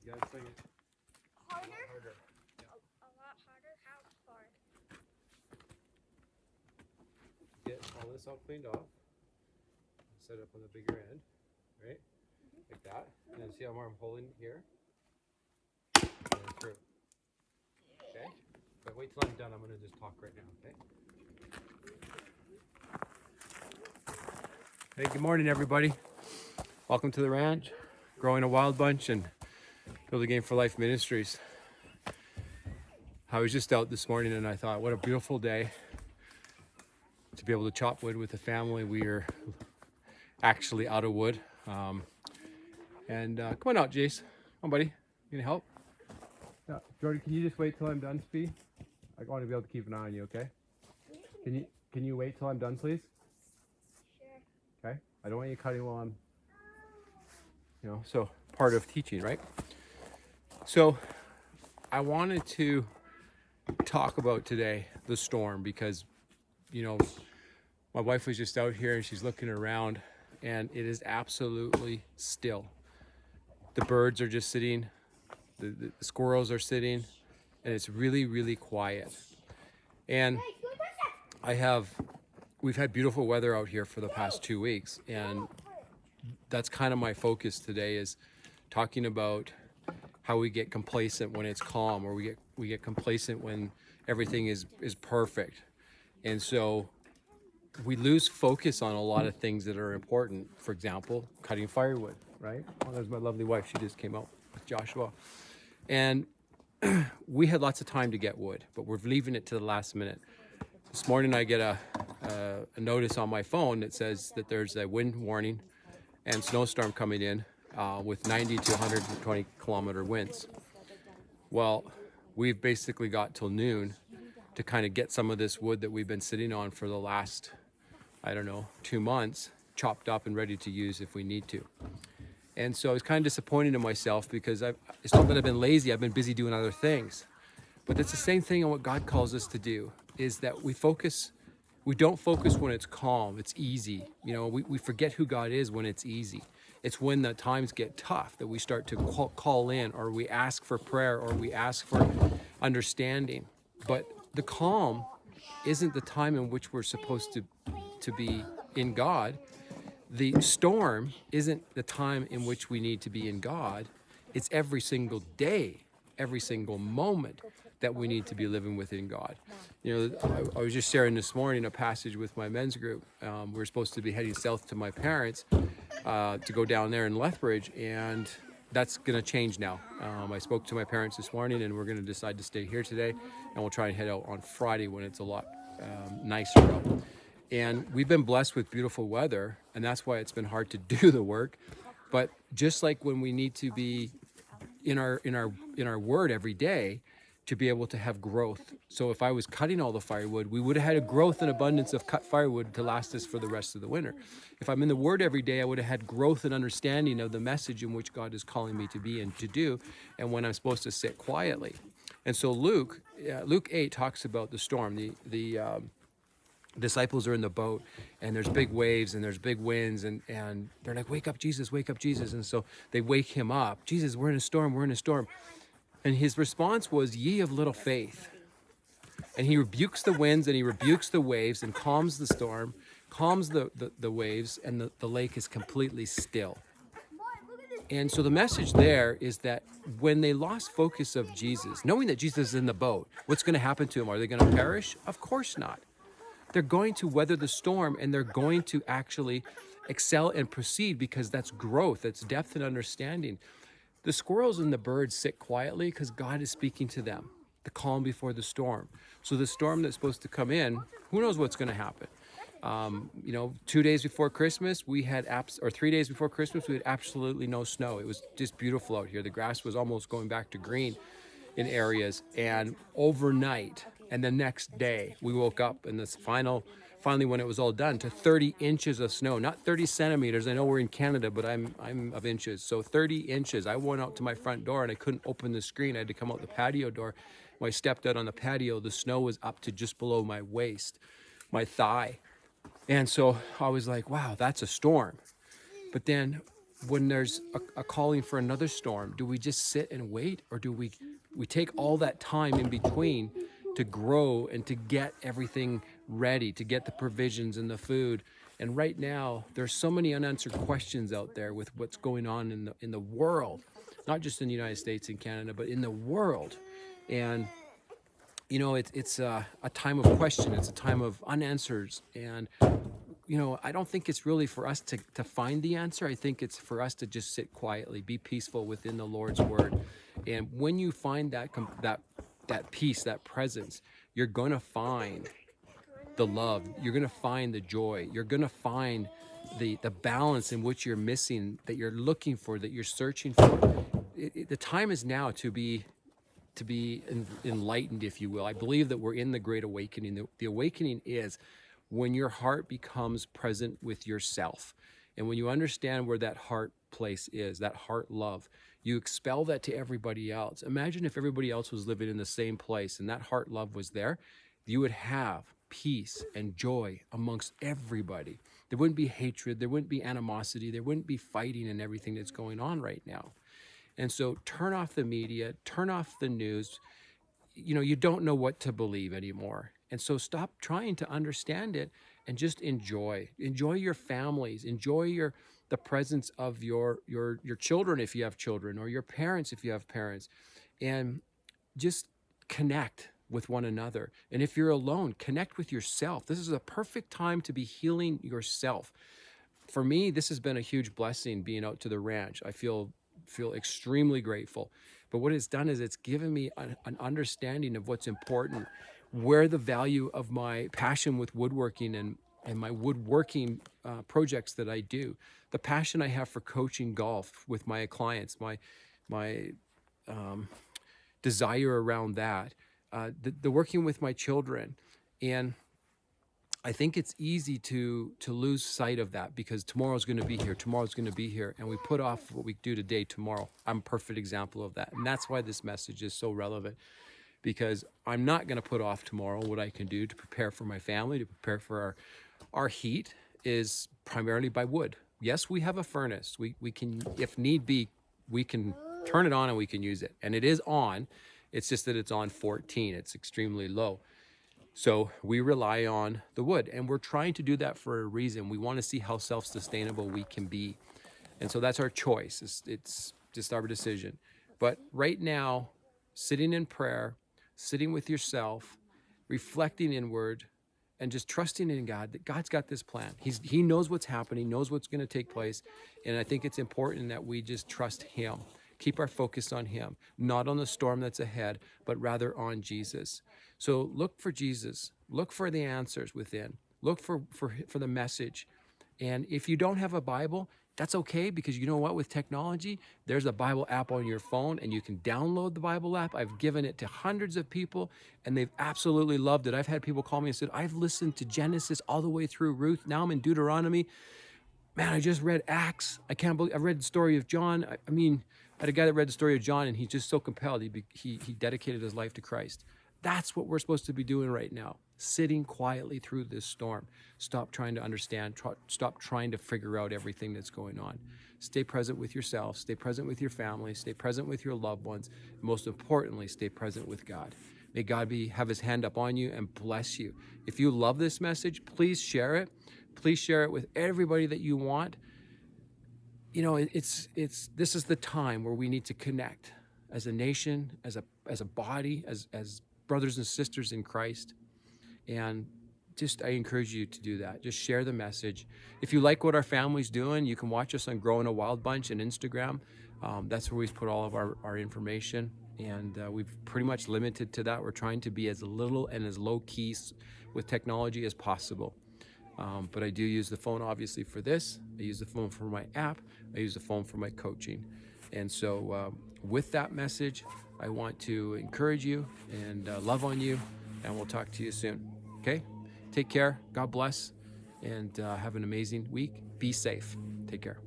You gotta swing it Harder? harder. A lot harder? How hard? Get all this all cleaned off. Set it up on the bigger end, right? Like that. And then see how I'm holding here? And then through. Okay? But wait till I'm done. I'm gonna just talk right now, okay? Hey, good morning, everybody. Welcome to the ranch, Growing a Wild Bunch and Build a Game for Life Ministries. I was just out this morning and I thought, what a beautiful day to be able to chop wood with the family. We are actually out of wood. Come on out, Jace. Come on, buddy. You gonna help? Yeah. Jordan, can you just wait till I'm done, Spee? I want to be able to keep an eye on you, okay? Can you wait till I'm done, please? Sure. Okay? I don't want you cutting while I'm, so part of teaching, right? So I wanted to talk about today the storm because, my wife was just out here and she's looking around and it is absolutely still. The birds are just sitting, the squirrels are sitting, and it's really, really quiet. And we've had beautiful weather out here for the past 2 weeks, and that's kind of my focus today is talking about how we get complacent when it's calm, or we get complacent when everything is perfect. And so we lose focus on a lot of things that are important. For example, cutting firewood, right? Oh, there's my lovely wife. She just came out with Joshua. And we had lots of time to get wood, but we're leaving it to the last minute. This morning I get a notice on my phone that says that there's a wind warning and snowstorm coming in with 90 to 120 kilometer winds. Well, we've basically got till noon to kind of get some of this wood that we've been sitting on for the last, 2 months, chopped up and ready to use if we need to. And so I was kind of disappointed in myself because it's not that I've been lazy, I've been busy doing other things. But it's the same thing on what God calls us to do, is that we don't focus when it's calm, it's easy. We forget who God is when it's easy. It's when the times get tough that we start to call in, or we ask for prayer, or we ask for understanding. But the calm isn't the time in which we're supposed to be in God. The storm isn't the time in which we need to be in God. It's every single day, every single moment that we need to be living within God. I was just sharing this morning a passage with my men's group. We're supposed to be heading south to my parents to go down there in Lethbridge, and that's going to change now. I spoke to my parents this morning, and we're going to decide to stay here today, and we'll try and head out on Friday when it's a lot nicer out. And we've been blessed with beautiful weather, and that's why it's been hard to do the work. But just like when we need to be in our word every day to be able to have growth. So if I was cutting all the firewood, we would have had a growth and abundance of cut firewood to last us for the rest of the winter. If I'm in the word every day, I would have had growth and understanding of the message in which God is calling me to be and to do, and when I'm supposed to sit quietly. And so Luke 8 talks about the storm. The disciples are in the boat, and there's big waves and there's big winds, and they're like, wake up Jesus, wake up Jesus. And so they wake him up. Jesus, we're in a storm. And his response was, ye of little faith. And he rebukes the winds and he rebukes the waves and calms the storm, calms the waves, and the lake is completely still. And so the message there is that when they lost focus of Jesus, knowing that Jesus is in the boat, what's going to happen to them? Are they going to perish? Of course not. They're going to weather the storm, and they're going to actually excel and proceed, because that's growth, that's depth and understanding. The squirrels and the birds sit quietly because God is speaking to them, the calm before the storm. So the storm that's supposed to come in, who knows what's going to happen? 2 days before Christmas, 3 days before Christmas, we had absolutely no snow. It was just beautiful out here. The grass was almost going back to green in areas, and overnight and the next day we woke up, and this finally when it was all done, to 30 inches of snow, not 30 centimeters. I know we're in Canada, but I'm of inches. So 30 inches. I went out to my front door and I couldn't open the screen. I had to come out the patio door. When I stepped out on the patio, the snow was up to just below my waist, my thigh. And so I was like, wow, that's a storm. But then when there's a calling for another storm, do we just sit and wait, or do we take all that time in between to grow and to get everything ready, to get the provisions and the food? And right now, there's so many unanswered questions out there with what's going on in the world, not just in the United States and Canada, but in the world. And you know, it's a time of question. It's a time of unanswers. And you know, I don't think it's really for us to find the answer. I think it's for us to just sit quietly, be peaceful within the Lord's word. And when you find that peace, that presence, you're going to find the love. You're going to find the joy. You're going to find the balance in which you're missing, that you're looking for, that you're searching for. The time is now to be enlightened, if you will. I believe that we're in the Great Awakening. The awakening is when your heart becomes present with yourself. And when you understand where that heart place is, that heart love, you expel that to everybody else. Imagine if everybody else was living in the same place and that heart love was there, you would have peace and joy amongst everybody. There wouldn't be hatred, there wouldn't be animosity, there wouldn't be fighting and everything that's going on right now. And so turn off the media, turn off the news. You know, you don't know what to believe anymore. And so stop trying to understand it and just enjoy your families, enjoy the presence of your children if you have children, or your parents if you have parents, and just connect with one another. And if you're alone, connect with yourself. This is a perfect time to be healing yourself. For me, this has been a huge blessing being out to the ranch. I feel extremely grateful. But what it's done is it's given me an understanding of what's important, where the value of my passion with woodworking and my woodworking projects that I do, the passion I have for coaching golf with my clients, my desire around that, the working with my children. And I think it's easy to lose sight of that because tomorrow's going to be here, and we put off what we do today tomorrow. I'm a perfect example of that. And that's why this message is so relevant, because I'm not going to put off tomorrow. What I can do to prepare for my family, to prepare for our heat, is primarily by wood. Yes, we have a furnace. We can, if need be, we can turn it on and we can use it. And it is on. It's just that it's on 14. It's extremely low. So we rely on the wood, and we're trying to do that for a reason. We want to see how self-sustainable we can be. And so that's our choice. It's just our decision. But right now, sitting in prayer, sitting with yourself, reflecting inward, and just trusting in God, that God's got this plan. He knows what's happening, knows what's going to take place. And I think it's important that we just trust Him. Keep our focus on Him, not on the storm that's ahead, but rather on Jesus. So look for Jesus. Look for the answers within. Look for the message. And if you don't have a Bible, that's okay, because you know what? With technology, there's a Bible app on your phone, and you can download the Bible app. I've given it to hundreds of people, and they've absolutely loved it. I've had people call me and said, I've listened to Genesis all the way through Ruth. Now I'm in Deuteronomy. Man, I just read Acts. I can't believe I read the story of John. I mean, I had a guy that read the story of John, and he's just so compelled. He dedicated his life to Christ. That's what we're supposed to be doing right now, sitting quietly through this storm. Stop trying to understand. Stop trying to figure out everything that's going on. Stay present with yourself. Stay present with your family. Stay present with your loved ones. Most importantly, stay present with God. May God have His hand up on you and bless you. If you love this message, please share it. Please share it with everybody that you want. You know, this is the time where we need to connect as a nation, as a body, as brothers and sisters in Christ. And I encourage you to do that. Just share the message. If you like what our family's doing, you can watch us on Growing a Wild Bunch on Instagram. That's where we put all of our information. And we've pretty much limited to that. We're trying to be as little and as low key with technology as possible. But I do use the phone, obviously, for this. I use the phone for my app. I use the phone for my coaching. And so with that message, I want to encourage you and love on you, and we'll talk to you soon. Okay? Take care. God bless, and have an amazing week. Be safe. Take care.